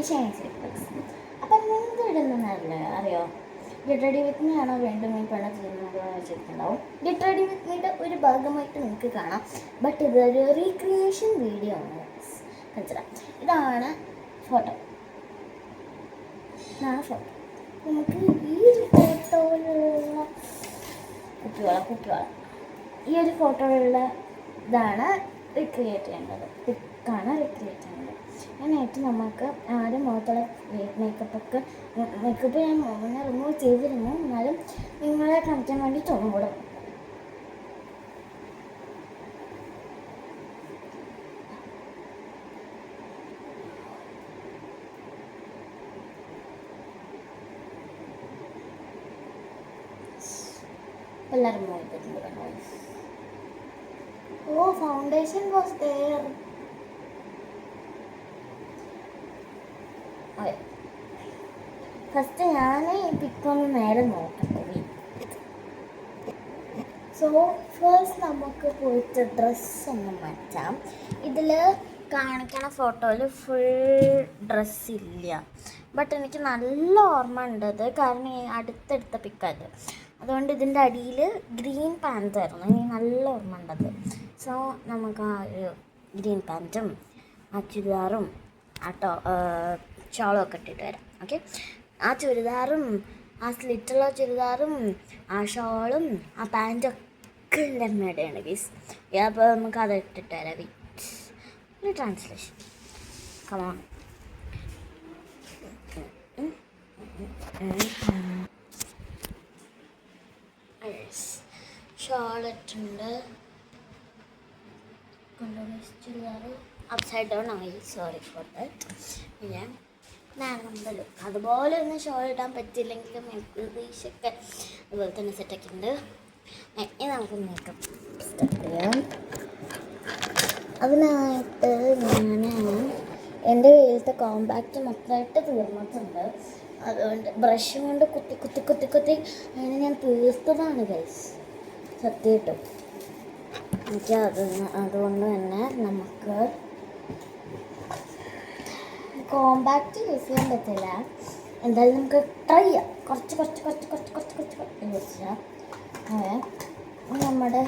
Chinese reflux. അപ്പം എന്ത് ഇടുന്നതല്ലേ അറിയോ? ഗെറ്റ് റെഡി വിത്ത് മീ ആണോ വീണ്ടും ഈ പെണ്ണ ചെയ്യുന്നത് വെച്ചിട്ടുണ്ടാവും. ഗെറ്റ് റെഡി വിത്ത് മീയുടെ ഒരു ഭാഗമായിട്ട് നിങ്ങൾക്ക് കാണാം. ബട്ട് ഇതൊരു റീക്രിയേഷൻ വീഡിയോ ആണ്. മനസ്സിലാം. ഇതാണ് ഫോട്ടോ. നമുക്ക് ഈ ഒരു ഫോട്ടോയിലുള്ള കുട്ടികളെ ഈ ഒരു ഫോട്ടോയിലുള്ള ഇതാണ് റീക്രിയേറ്റ് ചെയ്യേണ്ടത്. പിക്കാണ് റീക്രിയേറ്റ് ചെയ്യേണ്ടത്. അതിനായിട്ട് നമുക്ക് ആദ്യം മുഖത്തുള്ള മേക്കപ്പ് ഞാൻ മുന്നേ റിമൂവ് ചെയ്തിരുന്നു. എന്നാലും നിങ്ങളെ കാണിക്കാൻ വേണ്ടി ഒന്നുകൂടെ എല്ലാം റിമൂവ് ചെയ്തിട്ടുണ്ട്. ഓ, ഫൗണ്ടേഷൻ വാസ് ദേർ. ഫസ്റ്റ് ഞാൻ ഈ പിക്കൊന്ന് നേരെ നോക്കട്ടെ. സോ ഫസ്റ്റ് നമുക്ക് പോയിട്ട് ഡ്രസ്സൊന്ന് മാറ്റാം. ഇതിൽ കാണിക്കണ ഫോട്ടോയിൽ ഫുൾ ഡ്രസ്സില്ല. ബട്ട് എനിക്ക് നല്ല ഓർമ്മ ഉണ്ടത്, കാരണം ഈ അടുത്തെടുത്ത പിക്കത്. അതുകൊണ്ട് ഇതിൻ്റെ അടിയിൽ ഗ്രീൻ പാൻറ് ആയിരുന്നു. എനിക്ക് നല്ല ഓർമ്മ ഉണ്ടത്. സോ നമുക്ക് ആ ഒരു ഗ്രീൻ പാൻറ്റും ആ ചുരിദാറും ആ ഷോളും ഒക്കെ ഇട്ടിട്ട് വരാം. ഓക്കെ, ആ ചുരിദാറും ആ സ്ലിറ്റുള്ള ചുരിദാറും ആ ഷോളും ആ പാൻറ്റൊക്കെ എൻ്റെ അമ്മയുടെയാണ് ഗീസ്. അപ്പോൾ നമുക്ക് അത് ഇട്ടിട്ട് വരാം. Wait, translation come on. ഷോളിട്ടുണ്ട്, ചുരിദാർ അപ്സൈഡ് ഡൗൺ ആയി, സോറി ഫോർ ദാറ്റ്. പിന്നെ നമ്മുടെ ലുക്ക് അതുപോലെ ഒന്ന് ഷോൾ ഇടാൻ പറ്റില്ലെങ്കിലും ഏകദേശമൊക്കെ അതുപോലെ തന്നെ സെറ്റാക്കിയിട്ടുണ്ട്. ഇനി നമുക്ക് മേക്കപ്പ് സ്റ്റാർട്ട് ചെയ്യാം. അതിനായിട്ട് ഞാൻ എൻ്റെ കയ്യിലത്തെ കോമ്പാക്റ്റ് മൊത്തമായിട്ട് തീർന്നിട്ടുണ്ട്. അതുകൊണ്ട് ബ്രഷ് കൊണ്ട് കുത്തി അങ്ങനെ ഞാൻ തീർത്തതാണ് ഗൈസ്, സത്യമായിട്ടും. എനിക്ക് അതുകൊണ്ട് തന്നെ നമുക്ക് കോമ്പാക്റ്റ് യൂസ് ചെയ്യാൻ പറ്റില്ല. എന്തായാലും നമുക്ക് ട്രൈ ചെയ്യാം. കുറച്ച് യൂസ് ചെയ്യാം. നമ്മുടെ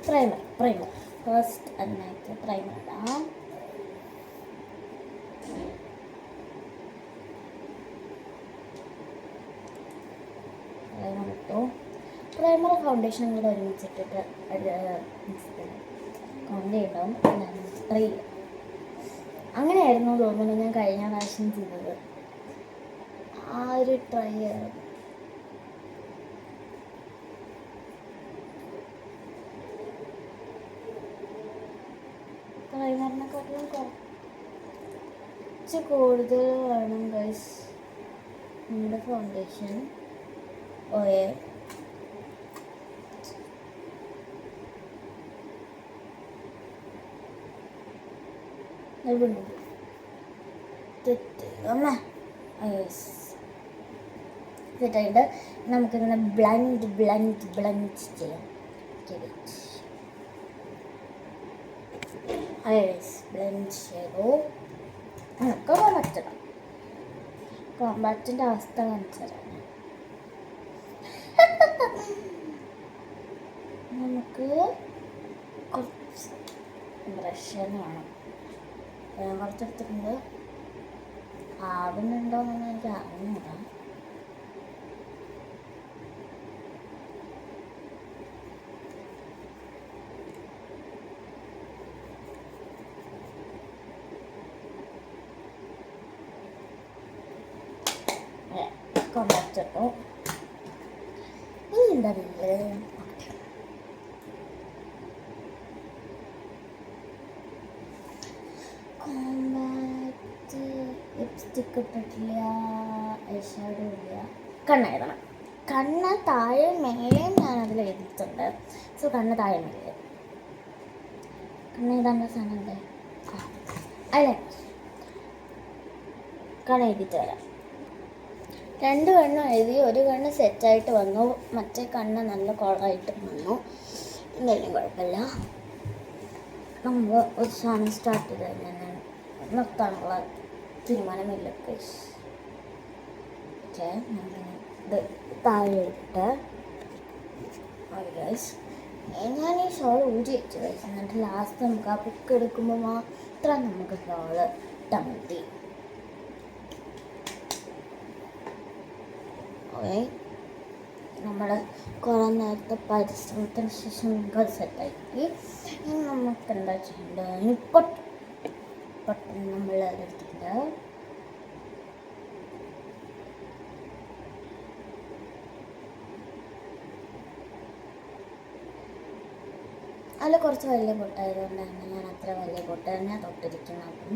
പ്രൈമർ ഫസ്റ്റ് അതിനകത്ത് പ്രൈമർ ഇടാം. പ്രൈമർ ഇട്ടു. പ്രൈമർ ഫൗണ്ടേഷൻ കൂടെ ഒരുമിച്ചിട്ടിട്ട് മിക്സ് ചെയ്യണം. കൊണ്ടുണ്ടാവും. ട്രൈ ചെയ്യാം. അങ്ങനെയായിരുന്നു തോന്നുന്നു ഞാൻ കഴിഞ്ഞ പ്രാവശ്യം ചെയ്തത്. ആ ഒരു ട്രൈ ആയിരുന്നു. പ്രൈമറിനെക്കാട്ടിലും കുറച്ച് കൂടുതൽ വേണം ഗൈസ് നമ്മുടെ ഫൗണ്ടേഷൻ. ഓയെ സെറ്റായിട്ട് നമുക്കിങ്ങനെ ബ്ലൻഡ് ചെയ്യാം. ബ്ലെൻഡ് ചെയ്തു. നമുക്ക് കോമ്പാക്റ്റിൻ്റെ അവസ്ഥ കാണിച്ചതാണ്. നമുക്ക് കുറച്ച് ബ്രഷ് വേണം. കുറച്ചെടുത്തിട്ടുണ്ട്. ആവുന്നുണ്ടോയെന്ന് എനിക്ക് അറിഞ്ഞൂടാ. കോമ്പാക്റ്റ് ഇട്ടു. ഇനി എന്താ ലിപ്സ്റ്റിക്ക് ഇട്ടിട്ടില്ല, ഐഷാഡോ ഇല്ല. കണ്ണെഴുതണം. കണ്ണ് താഴെ മേലെയും ഞാനതിൽ എഴുതിയിട്ടുണ്ട്. സോ കണ്ണ് താഴെ മേലെ കണ്ണെഴുതാനുള്ള സാധനം ഉണ്ട്. അല്ലേ, കണ്ണെഴുതിയിട്ട് വരാം. 2 കണ്ണും എഴുതി. ഒരു കണ്ണ് സെറ്റായിട്ട് വന്നു, മറ്റേ കണ്ണ് നല്ല കോളായിട്ട് വന്നു. എന്തായാലും കുഴപ്പമില്ല. നമ്മൾ ഒരു സാധനം സ്റ്റാർട്ട് ചെയ്ത് ഞാൻ നിർത്താനുള്ള തീരുമാനമില്ല ഗൈസ്. ഓക്കെ, ഇത് താഴെ ഇട്ട് ഗൈസ് ഞാൻ ഈ ഷോൾ ഊരി വെച്ചു ഗൈസ്. എന്നിട്ട് ലാസ്റ്റ് നമുക്ക് ആ ബുക്ക് എടുക്കുമ്പോൾ മാത്രം നമുക്ക് ഷോള് ഇട്ടാൽ മതി. ഓക്കെ, നമ്മൾ കുറേ നേരത്തെ പരിശ്രമത്തിന് ശേഷം നമുക്ക് സെറ്റാക്കി. ഇനി നമുക്ക് എന്താ ചെയ്യേണ്ടത്? പൊട്ടൻ നമ്മൾ എടുത്തിട്ടുണ്ട്. അതിൽ കുറച്ച് വലിയ പൊട്ടായതുകൊണ്ടാണ് ഞാൻ അത്ര വലിയ പൊട്ട് തന്നെ തൊട്ടിരിക്കുന്നത്. അപ്പം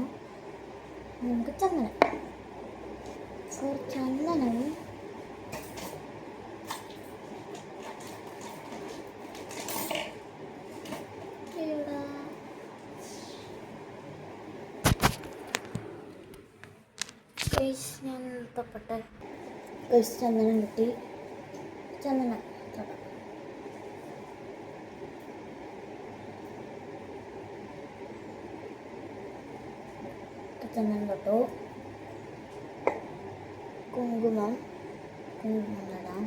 നമുക്ക് ചന്ദനം, ചന്ദനം ഞാൻ തൊപ്പട്ടെ. ചന്ദനം കിട്ടി. ചന്ദനം ചന്ദനം തൊട്ടു. കുങ്കുമം ഇടാം.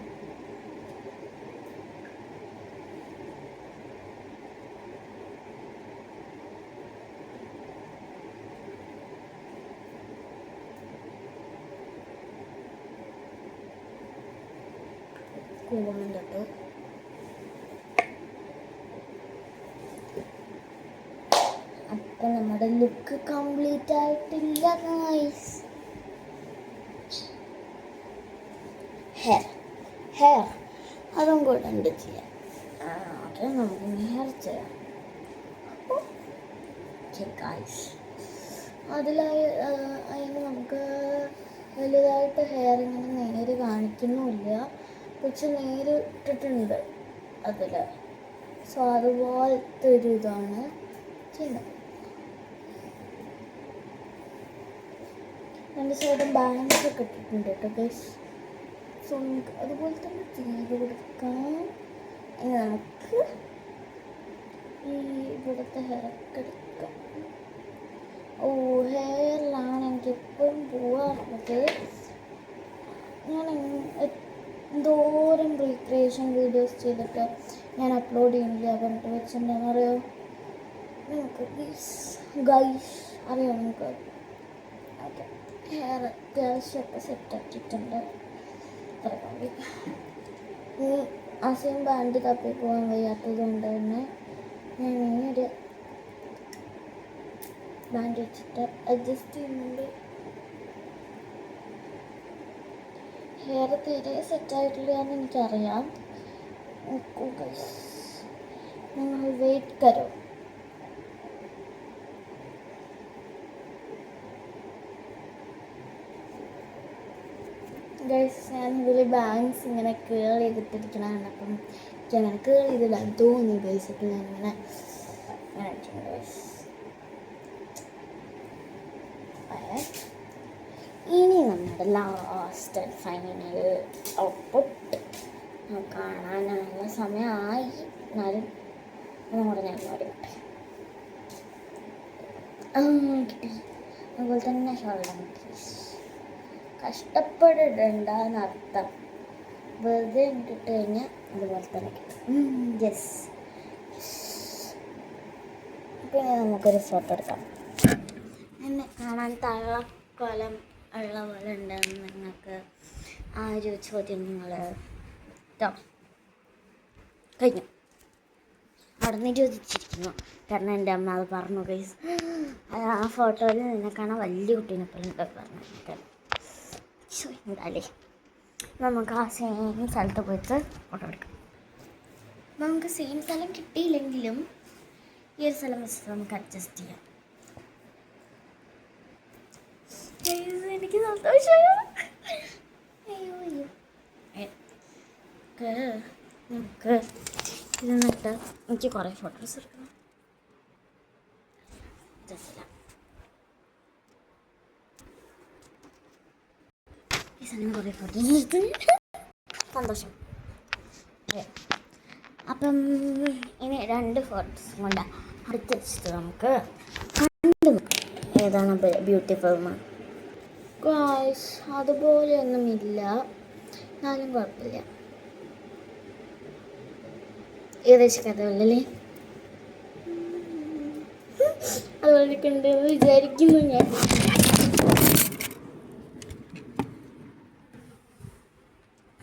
കുങ്കുമം തൊട്ടു. അപ്പം നമ്മുടെ ലുക്ക് കംപ്ലീറ്റ് ആയിട്ടില്ല ഗൈസ്. ഹെയർ അതും കൂടെ ഉണ്ട് ചെയ്യാം. ഓക്കെ, നമുക്ക് ഹെയർ ചെയ്യാം. ഓക്കെ ഗൈസ്, അതിന് നമുക്ക് വലുതായിട്ട് ഹെയർ ഇങ്ങനെ നേര് കാണിക്കുന്നുമില്ല, പക്ഷെ നേര് ഇട്ടിട്ടുണ്ട് അതിൽ. സോ അതുപോലത്തെ ഒരു ഇതാണ് ചെയ്യുന്നത്. രണ്ട് സൈഡും ബാലൻസ് ഒക്കെ ഇട്ടിട്ടുണ്ട് കേട്ടോ ഗൈസ്. സോ നമുക്ക് അതുപോലെ തന്നെ ചെയ്ത് കൊടുക്കാം. ഇനി നമുക്ക് ഈ ഇവിടുത്തെ ഹെയറൊക്കെ എടുക്കാം. ഹെയറിലാണ് എനിക്ക് എപ്പോഴും പോവാറുള്ളത്. ഞാൻ എന്തോരം റീക്രിയേഷൻ വീഡിയോസ് ചെയ്തിട്ട് ഞാൻ അപ്ലോഡ് ചെയ്യുന്നില്ല പറഞ്ഞിട്ട് വെച്ചിട്ടുണ്ടെന്ന് അറിയോ നമുക്ക് ഗൈസ് അറിയാം നമുക്ക്. ഓക്കെ, ഹെയർ അത്യാവശ്യമൊക്കെ സെറ്റാക്കിയിട്ടുണ്ട്. ഈ അസീം ബാൻഡ് തപ്പി പോകാൻ വയ്യാത്തത് കൊണ്ട് തന്നെ ഞാൻ ഇങ്ങനൊരു ബാൻഡ് വെച്ചിട്ട് അഡ്ജസ്റ്റ് ചെയ്യുന്നുണ്ട്. ഹെയർ തീരെ സെറ്റായിട്ടില്ല എന്ന് എനിക്കറിയാം. നിങ്ങൾ വെയിറ്റ് കരോ. ഗൈസ്, ഞാൻ ഇതിൽ ബാങ്ക്സ് ഇങ്ങനെ കേൾ ചെയ്തിട്ടിരിക്കണതാണ്. അപ്പം എനിക്ക് അങ്ങനെ കേൾ ചെയ്തില്ല തോന്നി ഗൈസൊക്കെ ഞാൻ ഇങ്ങനെ ഗൈസ്. ഇനി നമ്മുടെ ലാസ്റ്റ് ഫൈനൽ ഔട്ട്പുട്ട് കാണാനുള്ള സമയമായി. എന്നാലും നമ്മുടെ ഞാൻ ഓടിക്കട്ടെ. കിട്ടി. അതുപോലെ തന്നെ ഷോൾഡർ കഷ്ടപ്പെടണ്ടെന്നർത്ഥം. വെറുതെ ഇട്ടിട്ട് കഴിഞ്ഞാൽ അതുപോലെ തന്നെ യെസ്. പിന്നെ നമുക്കൊരു ഫോട്ടോ എടുക്കാം. എന്നെ കാണാൻ തള്ളക്കോലം ഉള്ള പോലെ ഉണ്ടെന്ന് നിങ്ങൾക്ക് ആ ഒരു ചോദ്യം നിങ്ങൾ കഴിഞ്ഞു അവിടെ നിന്ന് ചോദിച്ചിരിക്കുന്നു. കാരണം എൻ്റെ അമ്മ അത് പറഞ്ഞു ഗൈസ്. ആ ഫോട്ടോയിൽ നിന്നെ കാണാൻ വലിയ കുട്ടീനെ പോലെ ഉണ്ട് പറഞ്ഞു. എന്തായാലേ നമുക്ക് ആ സെയിം സ്ഥലത്ത് പോയിട്ട് ഫോട്ടോ എടുക്കാം. നമുക്ക് സെയിം സ്ഥലം കിട്ടിയില്ലെങ്കിലും ഈ ഒരു സ്ഥലം വെച്ചിട്ട് നമുക്ക് അഡ്ജസ്റ്റ് ചെയ്യാം. എനിക്ക് സന്തോഷമായോ. അയ്യോ നമുക്ക് ഇത് നട്ട് എനിക്ക് കുറേ ഫോട്ടോസ് എടുക്കണം. ഈ സമയം കുറേ ഫോട്ടോസ് എടുത്ത് സന്തോഷം. അപ്പം ഇനി 2 ഫോട്ടോസ് കൊണ്ട് അടുത്ത് വെച്ചിട്ട് നമുക്ക് ഏതാണ് ബ്യൂട്ടിഫുൾ ഗായ്സ് അതുപോലെയൊന്നുമില്ല, എന്നാലും കുഴപ്പമില്ല. ഏകദേശം കഥകളല്ലേ അതുപോലെയൊക്കെ ഉണ്ടെന്ന് വിചാരിക്കുന്നു ഞാൻ.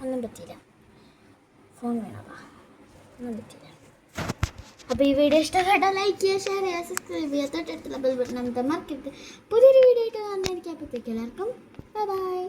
ഒന്നും പറ്റിയില്ല, ഫോൺ വേണോ, ഒന്നും പറ്റിയില്ല. അപ്പോൾ ഈ വീഡിയോ ഇഷ്ടപ്പെട്ടാൽ ലൈക്ക് ചെയ്യുക, ഷെയർ ചെയ്യുക, സബ്സ്ക്രൈബ് ചെയ്യുക, തൊട്ടടുത്തുള്ള ബെൽ ബട്ടൺ അമർത്താൻ മറക്കരുത്. പുതിയൊരു വീഡിയോ ആയിട്ട് വന്നിരിക്കും. അപ്പോഴത്തേക്ക് എല്ലാവർക്കും ബൈ ബൈ.